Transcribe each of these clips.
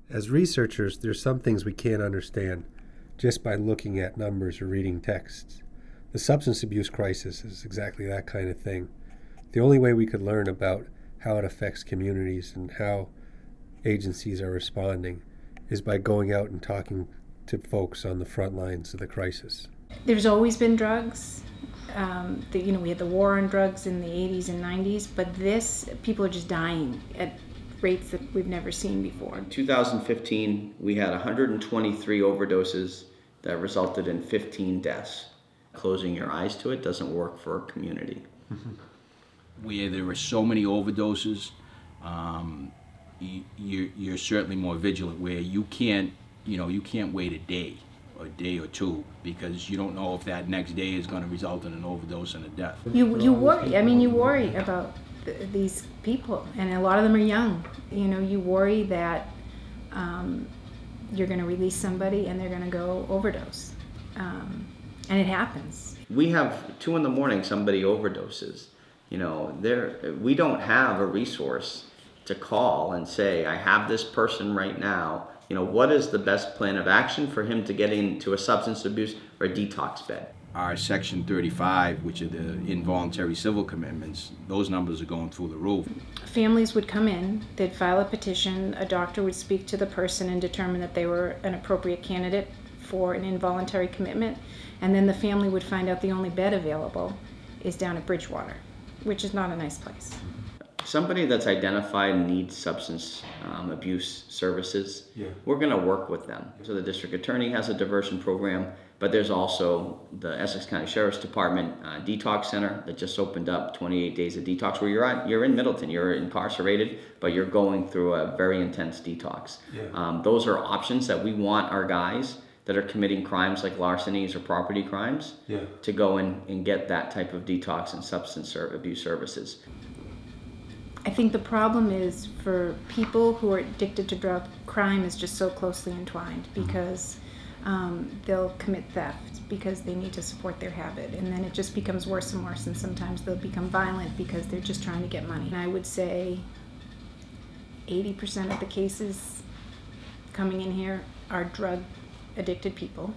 As researchers, there's some things we can't understand just by looking at numbers or reading texts. The substance abuse crisis is exactly that kind of thing. The only way we could learn about how it affects communities and how agencies are responding is by going out and talking to folks on the front lines of the crisis. There's always been drugs. We had the war on drugs in the 80s and 90s, but people are just dying at rates that we've never seen before. In 2015, we had 123 overdoses that resulted in 15 deaths. Closing your eyes to it doesn't work for a community. Where there are so many overdoses, you're certainly more vigilant. Where you can't wait a day or two, because you don't know if that next day is going to result in an overdose and a death. You worry. I mean, you worry about these people, and a lot of them are young. You worry that you're going to release somebody and they're going to go overdose, and it happens. We have 2 a.m. somebody overdoses. We don't have a resource to call and say, I have this person right now. What is the best plan of action for him to get into a substance abuse or a detox bed? Our Section 35, which are the involuntary civil commitments, those numbers are going through the roof. Families would come in, they'd file a petition, a doctor would speak to the person and determine that they were an appropriate candidate for an involuntary commitment, and then the family would find out the only bed available is down at Bridgewater, which is not a nice place. Somebody that's identified and needs substance abuse services, we're going to work with them. So the district attorney has a diversion program, but there's also the Essex County Sheriff's Department Detox Center that just opened up, 28 days of detox, where you're in Middleton, you're incarcerated, but you're going through a very intense detox. Those are options that we want our guys that are committing crimes like larcenies or property crimes to go in and get that type of detox and substance abuse services. I think the problem is for people who are addicted to drug, crime is just so closely entwined, because they'll commit theft because they need to support their habit, and then it just becomes worse and worse, and sometimes they'll become violent because they're just trying to get money. And I would say 80% of the cases coming in here are drug addicted people.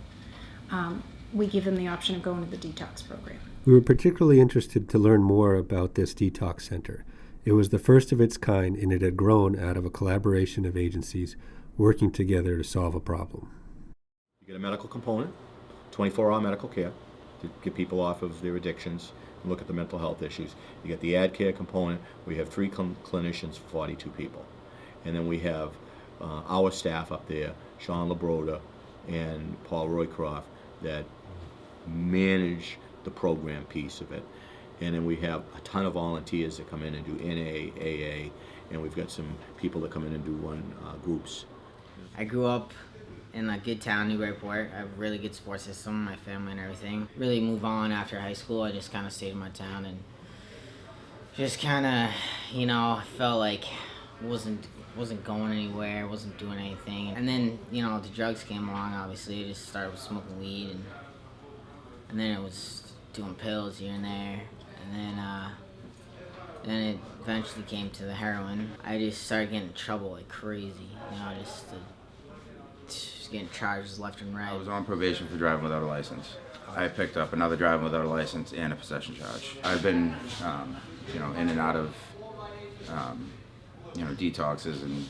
We give them the option of going to the detox program. We were particularly interested to learn more about this detox center. It was the first of its kind, and it had grown out of a collaboration of agencies working together to solve a problem. You get a medical component, 24-hour medical care to get people off of their addictions and look at the mental health issues. You get the ad care component. We have 3 clinicians for 42 people. And then we have our staff up there, Sean Labroda and Paul Roycroft, that manage the program piece of it. And then we have a ton of volunteers that come in and do NA, AA, and we've got some people that come in and do run groups. I grew up in a good town, Newburyport. I have a really good support system, my family and everything. Really move on after high school. I just kind of stayed in my town and just kind of, felt like wasn't going anywhere, wasn't doing anything. And then, the drugs came along, obviously. I just started with smoking weed, and then it was doing pills here and there. And then it eventually came to the heroin. I just started getting in trouble like crazy, just getting charges left and right. I was on probation for driving without a license. I picked up another driving without a license and a possession charge. I've been, in and out of, detoxes and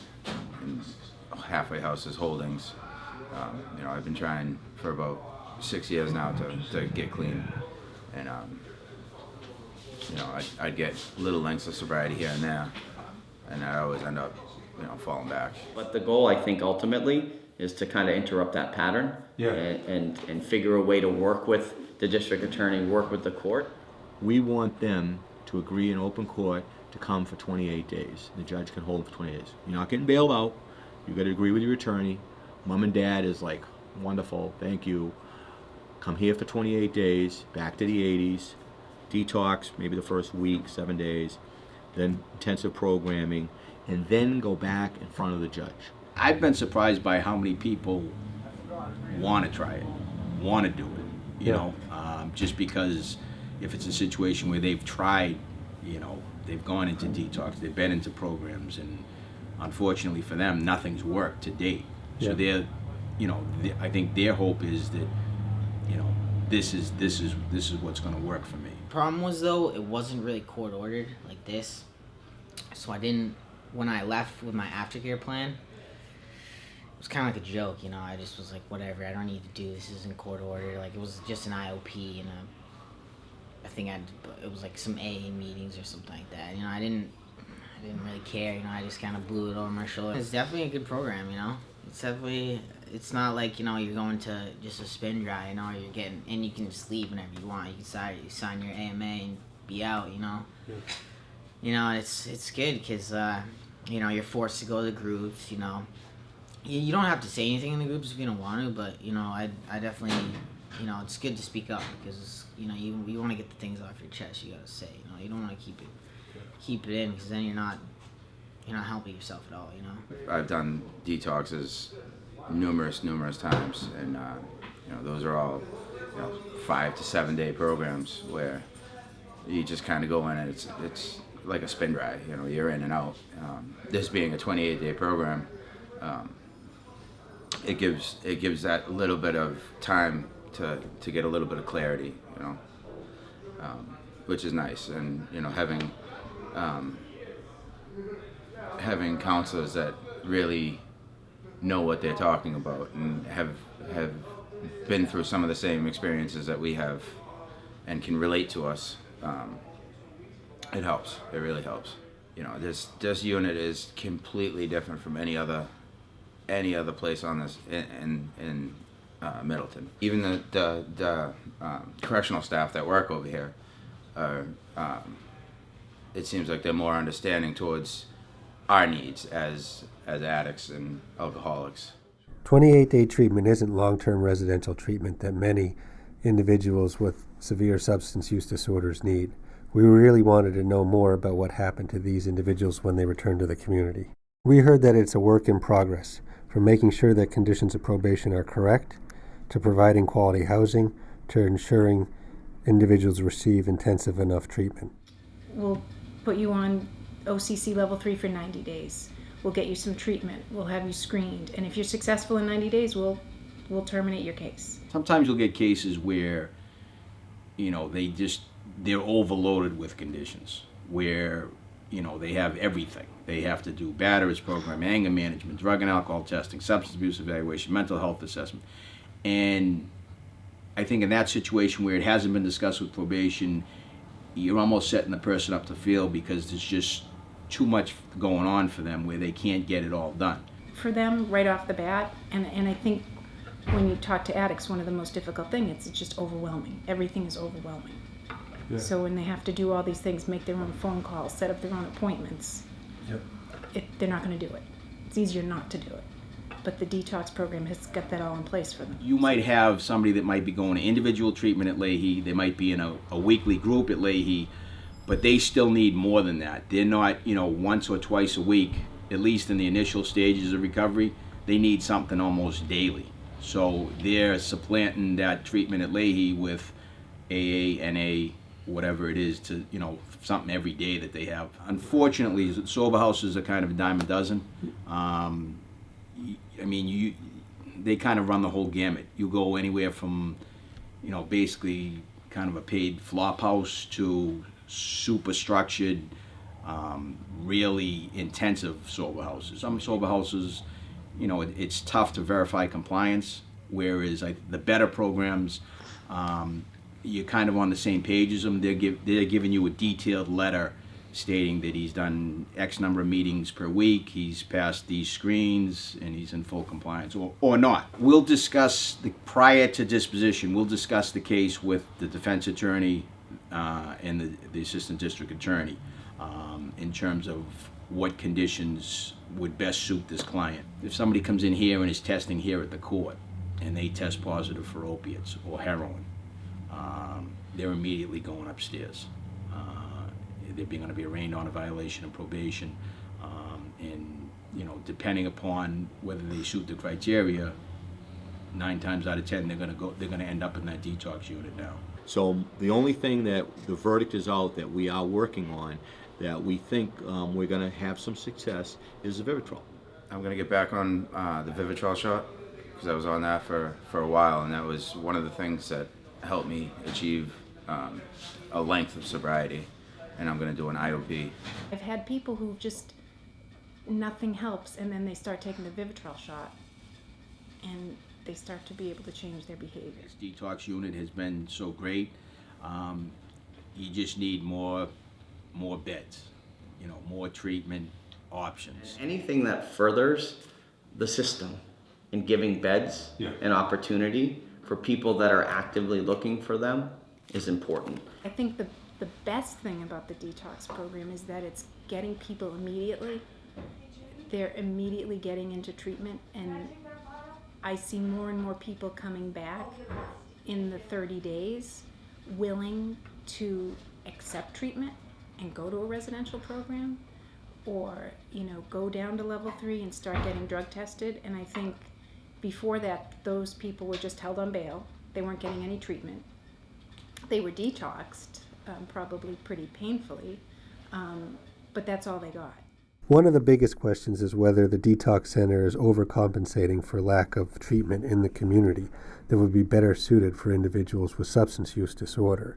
halfway houses, holdings. I've been trying for about 6 years now to get clean, and I'd get little lengths of sobriety here and there, and I always end up, falling back. But the goal, I think, ultimately is to kind of interrupt that pattern and figure a way to work with the district attorney, work with the court. We want them to agree in open court to come for 28 days. The judge can hold it for 28 days. You're not getting bailed out. You've got to agree with your attorney. Mom and dad is like, wonderful, thank you. Come here for 28 days, back to the 80s. Detox, maybe the first week, 7 days. Then intensive programming. And then go back in front of the judge. I've been surprised by how many people want to try it, want to do it, just because if it's a situation where they've tried, they've gone into detox, they've been into programs, and unfortunately for them, nothing's worked to date. So Yeah. they're, I think their hope is that, this is what's going to work for me. Problem was though, it wasn't really court ordered like this, so I didn't. When I left with my aftercare plan, it was kind of like a joke, I just was like, whatever, I don't need to do this. Isn't court ordered. Like, it was just an IOP and I think it was like some AA meetings or something like that. I didn't really care. I just kind of blew it over my shoulder. It's definitely a good program. It's definitely. It's not like, you're going to just a spin dry, you're getting, and you can just leave whenever you want. You can sign your AMA and be out, Yeah. It's good because, you're forced to go to the groups, You don't have to say anything in the groups if you don't want to, but, I definitely, it's good to speak up because, you want to get the things off your chest, you got to say, you don't want to keep it in because then you're not helping yourself at all, I've done detoxes numerous times, and those are all 5 to 7 day programs where you just kind of go in and it's like a spin dry. You're in and out. This being a 28-day program, it gives that little bit of time to get a little bit of clarity, which is nice, and having counselors that really know what they're talking about and have been through some of the same experiences that we have and can relate to us. It helps. It really helps. This unit is completely different from any other place on this in Middleton. Even the correctional staff that work over here are, it seems like they're more understanding towards our needs as addicts and alcoholics. 28-day treatment isn't long-term residential treatment that many individuals with severe substance use disorders need. We really wanted to know more about what happened to these individuals when they returned to the community. We heard that it's a work in progress, from making sure that conditions of probation are correct, to providing quality housing, to ensuring individuals receive intensive enough treatment. We'll put you on OCC level 3 for 90 days. We'll get you some treatment. We'll have you screened. And if you're successful in 90 days, we'll terminate your case. Sometimes you'll get cases where, they're overloaded with conditions where, they have everything. They have to do batterers program, anger management, drug and alcohol testing, substance abuse evaluation, mental health assessment. And I think in that situation where it hasn't been discussed with probation, you're almost setting the person up to fail because there's just too much going on for them where they can't get it all done. For them, right off the bat, and I think when you talk to addicts, one of the most difficult things, it's just overwhelming. Everything is overwhelming. Yeah. So when they have to do all these things, make their own phone calls, set up their own appointments, they're not going to do it. It's easier not to do it. But the detox program has got that all in place for them. You might have somebody that might be going to individual treatment at Leahy. They might be in a weekly group at Leahy, but they still need more than that. They're not, once or twice a week, at least in the initial stages of recovery. They need something almost daily. So they're supplanting that treatment at Leahy with AA, NA, whatever it is, to something every day that they have. Unfortunately, sober houses are kind of a dime a dozen. They kind of run the whole gamut. You go anywhere from, basically kind of a paid flop house to super structured, really intensive sober houses. Some sober houses, it's tough to verify compliance, whereas the better programs, you're kind of on the same page as them. They're giving you a detailed letter stating that he's done X number of meetings per week, he's passed these screens, and he's in full compliance, or not. We'll discuss, prior to disposition, we'll discuss the case with the defense attorney and the assistant district attorney in terms of what conditions would best suit this client. If somebody comes in here and is testing here at the court, and they test positive for opiates or heroin, they're immediately going upstairs. They're going to be arraigned on a violation of probation, and depending upon whether they suit the criteria, 9 times out of 10 they're going to end up in that detox unit now. So the only thing that the verdict is out that we are working on that we think we're going to have some success is the Vivitrol. I'm going to get back on the Vivitrol shot because I was on that for a while, and that was one of the things that helped me achieve a length of sobriety, and I'm going to do an IOP. I've had people who just, nothing helps, and then they start taking the Vivitrol shot, and they start to be able to change their behavior. This detox unit has been so great. You just need more beds, more treatment options. Anything that furthers the system in giving beds an opportunity for people that are actively looking for them is important. I think the best thing about the detox program is that it's getting people immediately. They're immediately getting into treatment, and I see more and more people coming back in the 30 days willing to accept treatment and go to a residential program, or go down to level 3 and start getting drug tested. And I think before that, those people were just held on bail. They weren't getting any treatment. They were detoxed, probably pretty painfully, but that's all they got. One of the biggest questions is whether the detox center is overcompensating for lack of treatment in the community that would be better suited for individuals with substance use disorder.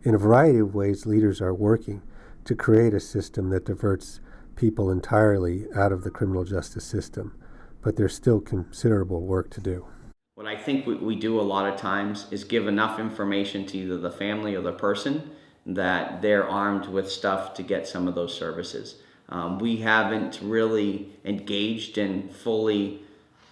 In a variety of ways, leaders are working to create a system that diverts people entirely out of the criminal justice system, but there's still considerable work to do. What I think we do a lot of times is give enough information to either the family or the person that they're armed with stuff to get some of those services. We haven't really engaged in fully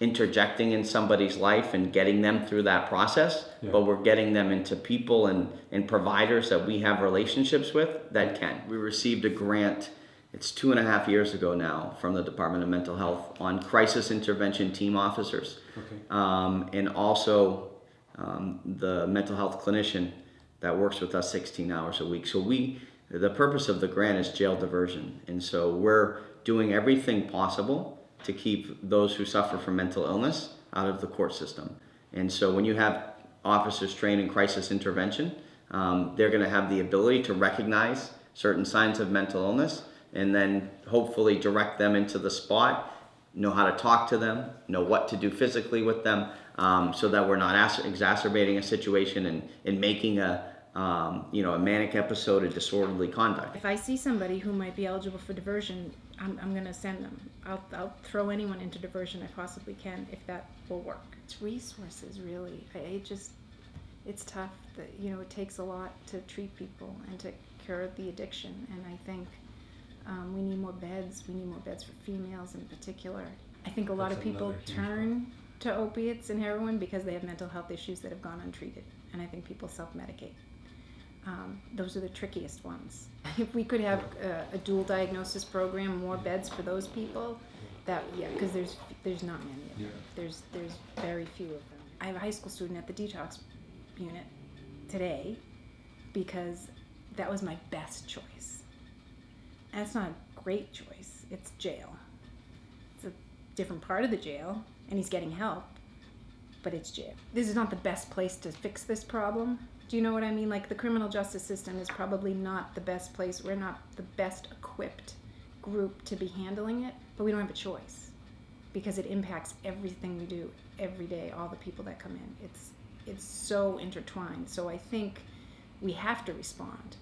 interjecting in somebody's life and getting them through that process, but we're getting them into people and providers that we have relationships with that can. We received a grant, it's 2.5 years ago now, from the Department of Mental Health on crisis intervention team officers. And also the mental health clinician that works with us 16 hours a week. So the purpose of the grant is jail diversion. And so we're doing everything possible to keep those who suffer from mental illness out of the court system. And so when you have officers trained in crisis intervention, they're going to have the ability to recognize certain signs of mental illness and then hopefully direct them into the spot, know how to talk to them, know what to do physically with them, so that we're not exacerbating a situation and making a manic episode of disorderly conduct. If I see somebody who might be eligible for diversion, I'm going to send them. I'll throw anyone into diversion I possibly can if that will work. It's resources, really. It's tough. It takes a lot to treat people and to cure the addiction. And I think we need more beds. We need more beds for females in particular. I think a lot of people turn to opiates and heroin because they have mental health issues that have gone untreated. And I think people self-medicate. Those are the trickiest ones. If we could have a dual diagnosis program, more beds for those people, because there's not many of them. There's very few of them. I have a high school student at the detox unit today because that was my best choice. And it's not a great choice. It's jail. It's a different part of the jail, and he's getting help, but it's jail. This is not the best place to fix this problem. Do you know what I mean? Like, the criminal justice system is probably not the best place. We're not the best equipped group to be handling it, but we don't have a choice because it impacts everything we do every day, all the people that come in. It's so intertwined. So I think we have to respond.